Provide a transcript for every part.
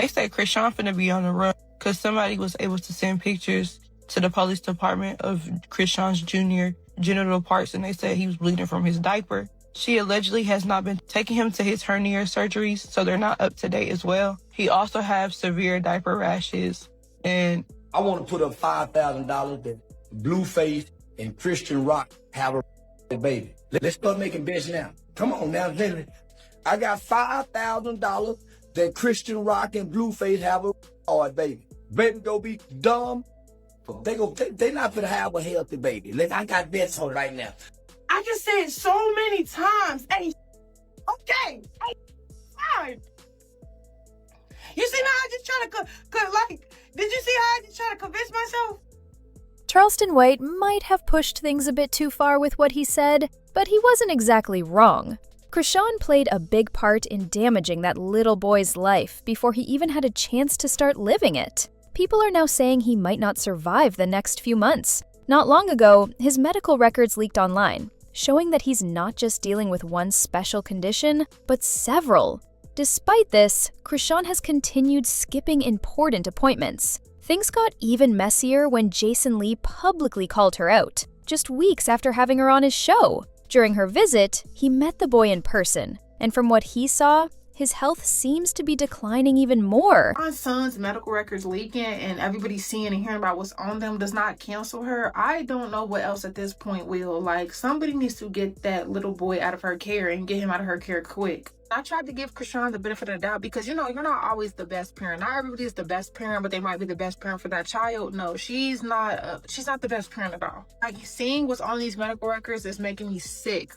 They say Chrisean finna be on the run because somebody was able to send pictures to the police department of Chrisean's junior genital parts, and they said he was bleeding from his diaper. She allegedly has not been taking him to his hernia surgeries, so they're not up to date as well. He also has severe diaper rashes, and I want to put up $5,000 that Blueface and Christian Rock have a baby. Let's start making bets now. Come on now, literally. I got $5,000 that Christian Rock and Blueface have a baby. Baby go be dumb. They not gonna have a healthy baby. I got bets on it right now. I just said so many times, hey, okay, hey, fine. You see how I just try to, did you see how I just try to convince myself? Charleston White might have pushed things a bit too far with what he said, but he wasn't exactly wrong. Chrisean played a big part in damaging that little boy's life before he even had a chance to start living it. People are now saying he might not survive the next few months. Not long ago, his medical records leaked online, showing that he's not just dealing with one special condition, but several. Despite this, Chrisean has continued skipping important appointments. Things got even messier when Jason Lee publicly called her out, just weeks after having her on his show. During her visit, he met the boy in person, and from what he saw, his health seems to be declining even more. My son's medical records leaking and everybody seeing and hearing about what's on them does not cancel her. I don't know what else at this point will. Somebody needs to get that little boy out of her care and get him out of her care quick. I tried to give Chrisean the benefit of the doubt because, you're not always the best parent. Not everybody is the best parent, but they might be the best parent for that child. No, she's not the best parent at all. Seeing what's on these medical records is making me sick.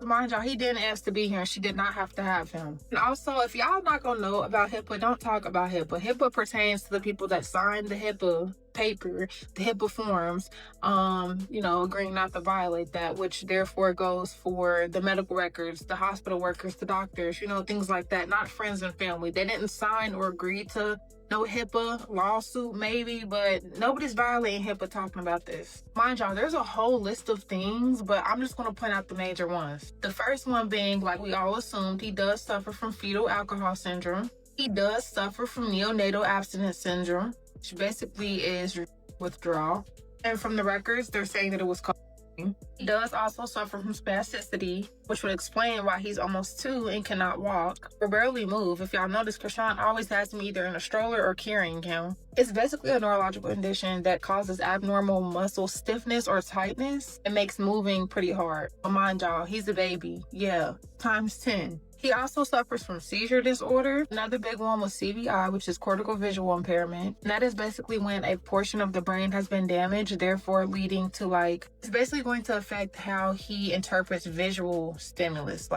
Mind y'all, he didn't ask to be here and she did not have to have him. And also, if y'all not gonna know about HIPAA, don't talk about HIPAA. HIPAA pertains to the people that signed the HIPAA paper, the HIPAA forms, agreeing not to violate that, which therefore goes for the medical records, the hospital workers, the doctors, things like that, not friends and family. They didn't sign or agree to no HIPAA lawsuit maybe, but nobody's violating HIPAA talking about this. Mind y'all, there's a whole list of things, but I'm just going to point out the major ones. The first one being, like we all assumed, he does suffer from fetal alcohol syndrome. He does suffer from neonatal abstinence syndrome, which basically is withdrawal. And from the records, they're saying that it was cocaine. He does also suffer from spasticity, which would explain why he's almost 2 and cannot walk or barely move. If y'all notice, Chrisean always has him either in a stroller or carrying him. It's basically a neurological condition that causes abnormal muscle stiffness or tightness and makes moving pretty hard. But mind y'all, he's a baby. Yeah, times 10. He also suffers from seizure disorder. Another big one was CVI, which is cortical visual impairment. And that is basically when a portion of the brain has been damaged, therefore leading to it's basically going to affect how he interprets visual stimulus,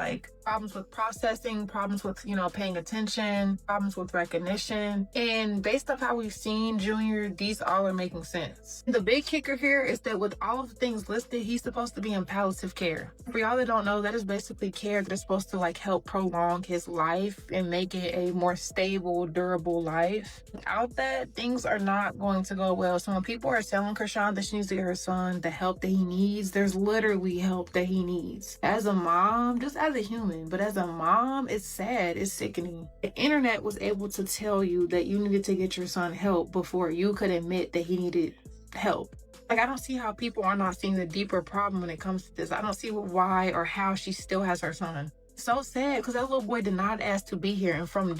problems with processing, problems with, paying attention, problems with recognition. And based off how we've seen Junior, these all are making sense. The big kicker here is that with all of the things listed, he's supposed to be in palliative care. For y'all that don't know, that is basically care that is supposed to help prolong his life and make it a more stable, durable life. Without that, things are not going to go well. So when people are telling Chrisean that she needs to get her son the help that he needs, there's literally help that he needs. As a mom, just as a human, but as a mom, it's sad, it's sickening. The internet was able to tell you that you needed to get your son help before you could admit that he needed help. I don't see how people are not seeing the deeper problem when it comes to this. I don't see why or how she still has her son. So sad, because that little boy did not ask to be here, and from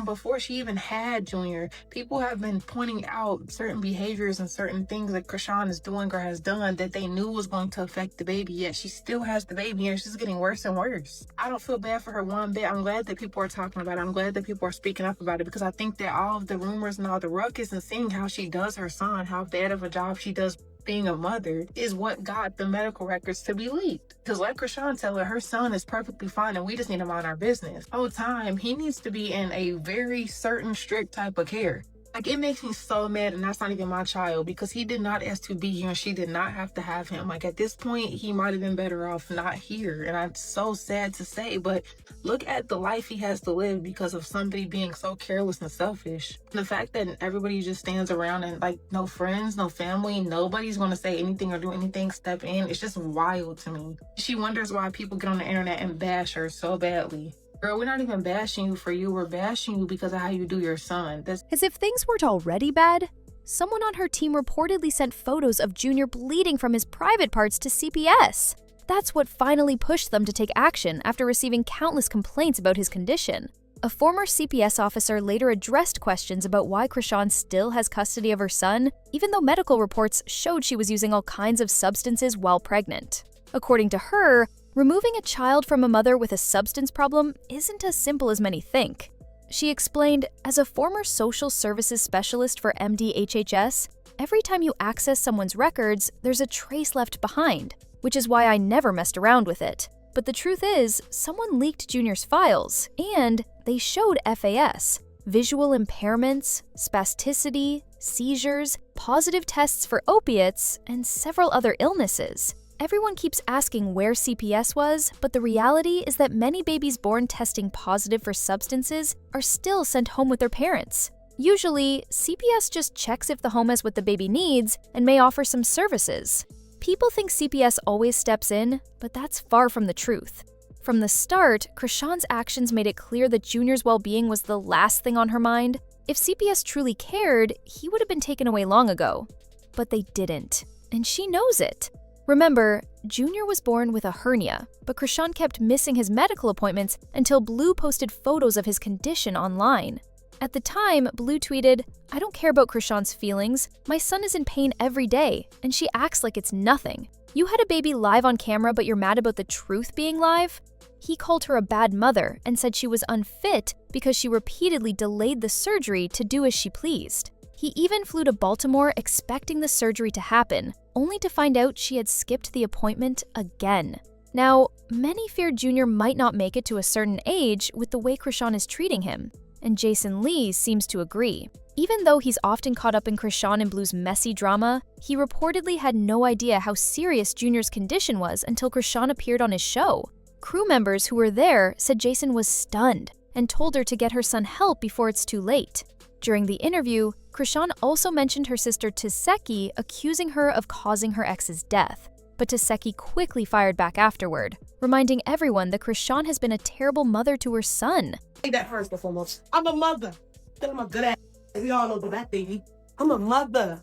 before she even had Junior, people have been pointing out certain behaviors and certain things that Chrisean is doing or has done that they knew was going to affect the baby, yet she still has the baby and she's getting worse and worse. I don't feel bad for her one bit. I'm glad that people are talking about it. I'm glad that people are speaking up about it, because I think that all of the rumors and all the ruckus and seeing how she does her son, how bad of a job she does being a mother, is what got the medical records to be leaked. Because like Chrisean tell her son is perfectly fine and we just need to mind our business. Whole time, he needs to be in a very certain strict type of care. It makes me so mad, and that's not even my child, because he did not ask to be here and she did not have to have him. At this point, he might have been better off not here, and I'm so sad to say, but look at the life he has to live because of somebody being so careless and selfish. The fact that everybody just stands around and no friends, no family, nobody's going to say anything or do anything, step in, it's just wild to me. She wonders why people get on the internet and bash her so badly. Girl, we're not even bashing you for you. We're bashing you because of how you do your son. As if things weren't already bad, someone on her team reportedly sent photos of Junior bleeding from his private parts to CPS. That's what finally pushed them to take action after receiving countless complaints about his condition. A former CPS officer later addressed questions about why Chrisean still has custody of her son, even though medical reports showed she was using all kinds of substances while pregnant. According to her, removing a child from a mother with a substance problem isn't as simple as many think. She explained, as a former social services specialist for MDHHS, every time you access someone's records, there's a trace left behind, which is why I never messed around with it. But the truth is, someone leaked Junior's files, and they showed FAS, visual impairments, spasticity, seizures, positive tests for opiates, and several other illnesses. Everyone keeps asking where CPS was, but the reality is that many babies born testing positive for substances are still sent home with their parents. Usually, CPS just checks if the home has what the baby needs and may offer some services. People think CPS always steps in, but that's far from the truth. From the start, Chrisean's actions made it clear that Junior's well-being was the last thing on her mind. If CPS truly cared, he would have been taken away long ago. But they didn't, and she knows it. Remember, Junior was born with a hernia, but Chrisean kept missing his medical appointments until Blue posted photos of his condition online. At the time, Blue tweeted, "I don't care about Chrisean's feelings. My son is in pain every day, and she acts like it's nothing. You had a baby live on camera, but you're mad about the truth being live?" He called her a bad mother and said she was unfit because she repeatedly delayed the surgery to do as she pleased. He even flew to Baltimore expecting the surgery to happen, only to find out she had skipped the appointment again. Now, many feared Junior might not make it to a certain age with the way Chrisean is treating him, and Jason Lee seems to agree. Even though he's often caught up in Chrisean and Blue's messy drama, he reportedly had no idea how serious Junior's condition was until Chrisean appeared on his show. Crew members who were there said Jason was stunned and told her to get her son help before it's too late. During the interview, Chrisean also mentioned her sister Taseki accusing her of causing her ex's death, but Taseki quickly fired back afterward, reminding everyone that Chrisean has been a terrible mother to her son. That first and foremost, I'm a mother. I'm a good ass. We all know that, baby. I'm a mother.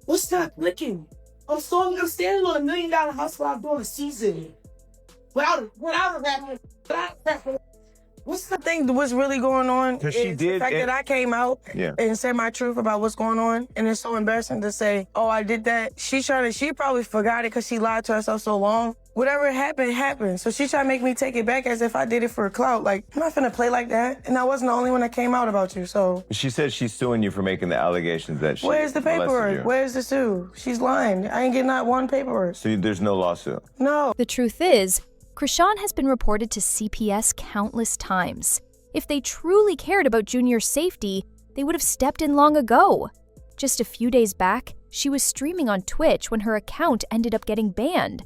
What's that clicking? I'm standing on $1 million house while I'm doing a season. Without that. What's the thing? What's really going on? Because she is did. The fact that I came out Yeah. and said my truth about what's going on, and it's so embarrassing to say, "Oh, I did that." She probably forgot it because she lied to herself so long. Whatever happened, happened. So she tried to make me take it back as if I did it for a clout. Like, I'm not finna play like that. And I wasn't the only one that came out about you. So She said she's suing you for making the allegations that she where's the molested paperwork? you. Where's the sue? She's lying. I ain't getting not one paperwork. So there's no lawsuit. No. The truth is, Chrisean has been reported to CPS countless times. If they truly cared about Junior's safety, they would have stepped in long ago. Just a few days back, she was streaming on Twitch when her account ended up getting banned.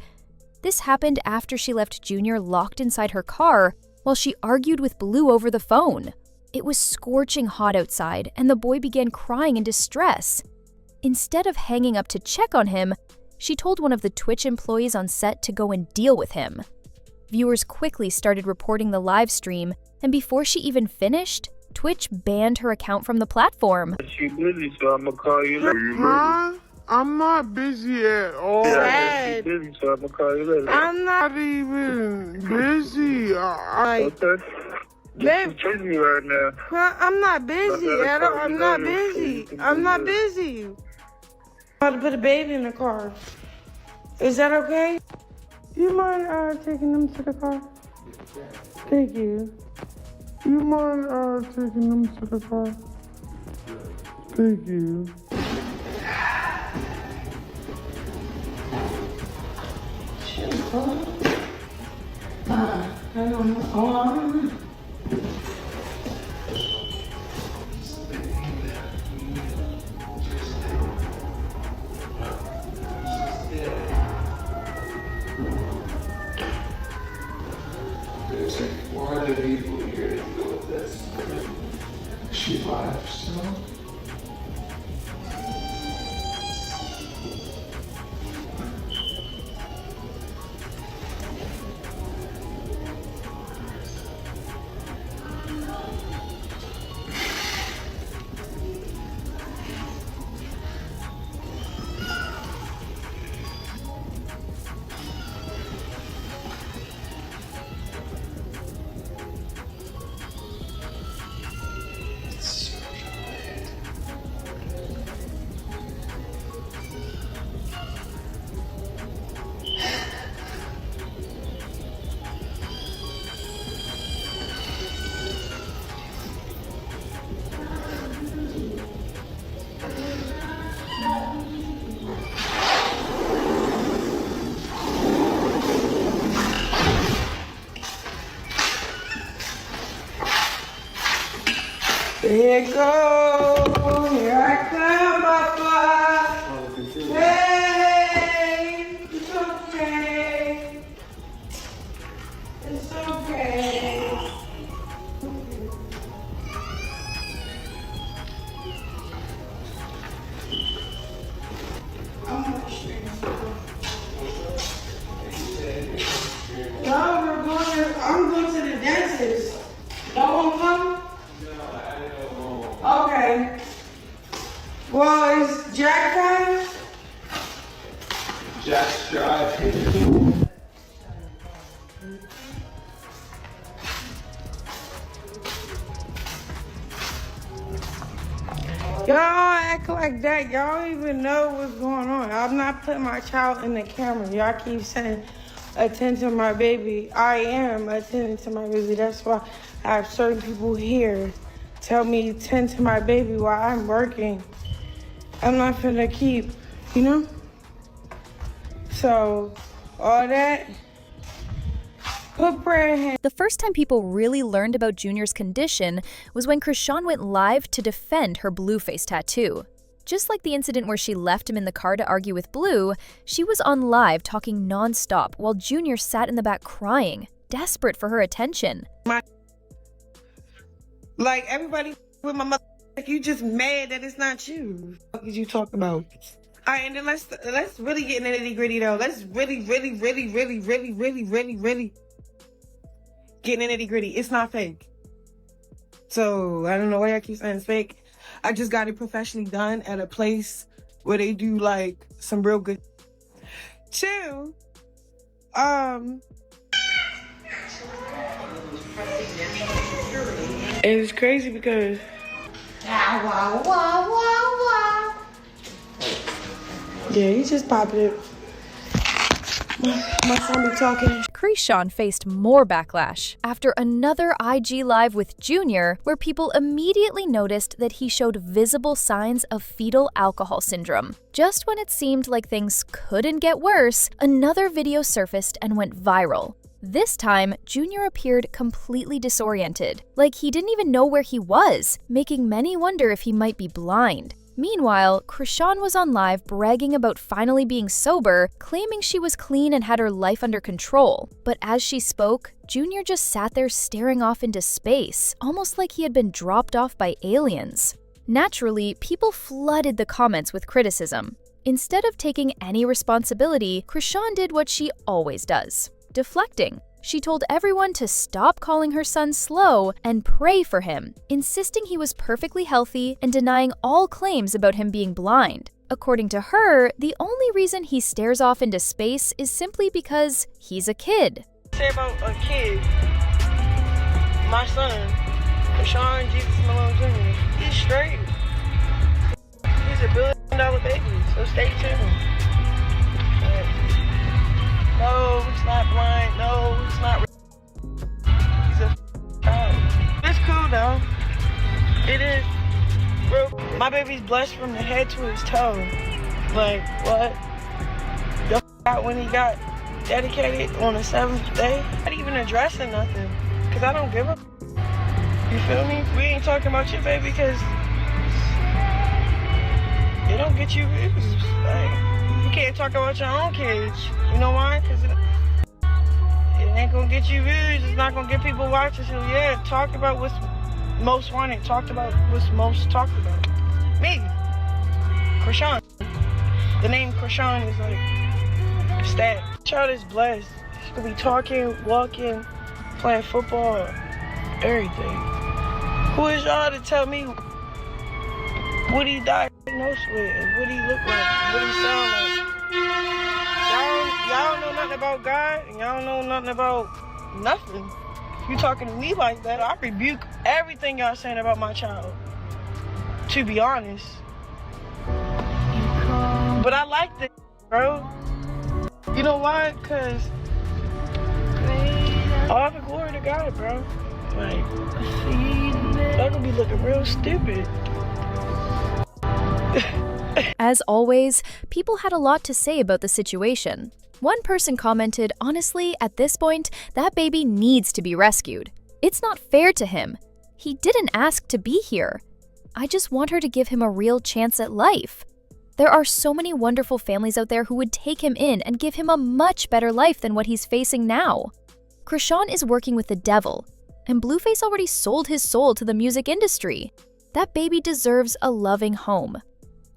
This happened after she left Junior locked inside her car while she argued with Blue over the phone. It was scorching hot outside, and the boy began crying in distress. Instead of hanging up to check on him, she told one of the Twitch employees on set to go and deal with him. Viewers quickly started reporting the live stream, and before she even finished, Twitch banned her account from the platform. She busy, so I'm gonna call you later. Huh? I'm not busy at all. Yeah, she busy, so I'm gonna call you later. I'm not even busy. Okay. Babe, She's chasing me right now. I'm not busy at all. I'm not busy. I'm not busy. I'm about to put a baby in the car. Is that okay? You mind taking them to the car? Thank you. You mind taking them to the car? Thank you. Why do people here to go with this? She laughs, you know? Here it goes. Here I come, Papa. Hey, it's okay. It's okay. I'm going to the dentist. Y'all want to come? Okay. Well, is Jack coming? Jack's driving. Y'all act like that. Y'all don't even know what's going on. I'm not putting my child in the camera. Y'all keep saying, attend to my baby. I am attending to my baby. That's why I have certain people here tell me attend to my baby while I'm working. I'm not finna keep, you know? So, all that, put prayer in hand. The first time people really learned about Junior's condition was when Chrisean went live to defend her blue face tattoo. Just like the incident where she left him in the car to argue with Blue, she was on live talking non-stop while Junior sat in the back crying, desperate for her attention. Like, everybody with my mother, like, you just mad that it's not you. What did you talk about? All right, and then let's really get in the nitty-gritty, though. Let's really get in the nitty-gritty. It's not fake. So, I don't know why I keep saying it's fake. I just got it professionally done at a place where they do, like, some real good. 2, and it's crazy because yeah, he just popped it. My son be talking. Chrisean faced more backlash after another IG live with Junior, where people immediately noticed that he showed visible signs of fetal alcohol syndrome. Just when it seemed like things couldn't get worse, another video surfaced and went viral. This time, Junior appeared completely disoriented, like he didn't even know where he was, making many wonder if he might be blind. Meanwhile, Chrisean was on live bragging about finally being sober, claiming she was clean and had her life under control. But as she spoke, Junior just sat there staring off into space, almost like he had been dropped off by aliens. Naturally, people flooded the comments with criticism. Instead of taking any responsibility, Chrisean did what she always does: deflecting. She told everyone to stop calling her son slow and pray for him, insisting he was perfectly healthy and denying all claims about him being blind. According to her, the only reason he stares off into space is simply because he's a kid. Say about a kid, my son, Chrisean Jesus Malone Jr., he's straight. He's $1 billion baby, so stay tuned. No, he's not blind. No, he's not. He's a child. It's cool though. It is. Bro, my baby's blessed from the head to his toe. Like, what? The out when he got dedicated on the 7th day? Not even addressing nothing. Because I don't give a. You feel me? We ain't talking about your baby because it don't get you views. Like, you can't talk about your own kids. You know why? Because it ain't gonna get you views. It's not gonna get people watching. So yeah, talk about what's most wanted. Talk about what's most talked about. Me, Chrisean. The name Chrisean is like stat. Child is blessed. She's gonna be talking, walking, playing football, everything. Who is y'all to tell me what he diagnosed with and what he look like, what he sound like? Y'all don't know nothing about God, and y'all don't know nothing about nothing. If you talking to me like that, I rebuke everything y'all saying about my child, to be honest. But I like this, bro. You know why? Because all the glory to God, bro. Like, y'all gonna be looking real stupid. As always, people had a lot to say about the situation. One person commented, honestly, at this point, that baby needs to be rescued. It's not fair to him. He didn't ask to be here. I just want her to give him a real chance at life. There are so many wonderful families out there who would take him in and give him a much better life than what he's facing now. Chrisean is working with the devil, and Blueface already sold his soul to the music industry. That baby deserves a loving home.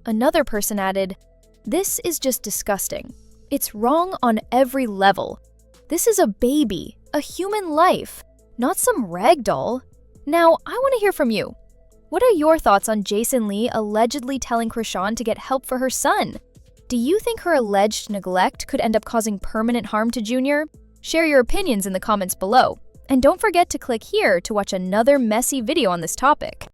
Another person added, "This is just disgusting. It's wrong on every level. This is a baby, a human life, not some rag doll." Now, I want to hear from you. What are your thoughts on Jason Lee allegedly telling Chrisean to get help for her son? Do you think her alleged neglect could end up causing permanent harm to Junior? Share your opinions in the comments below. And don't forget to click here to watch another messy video on this topic.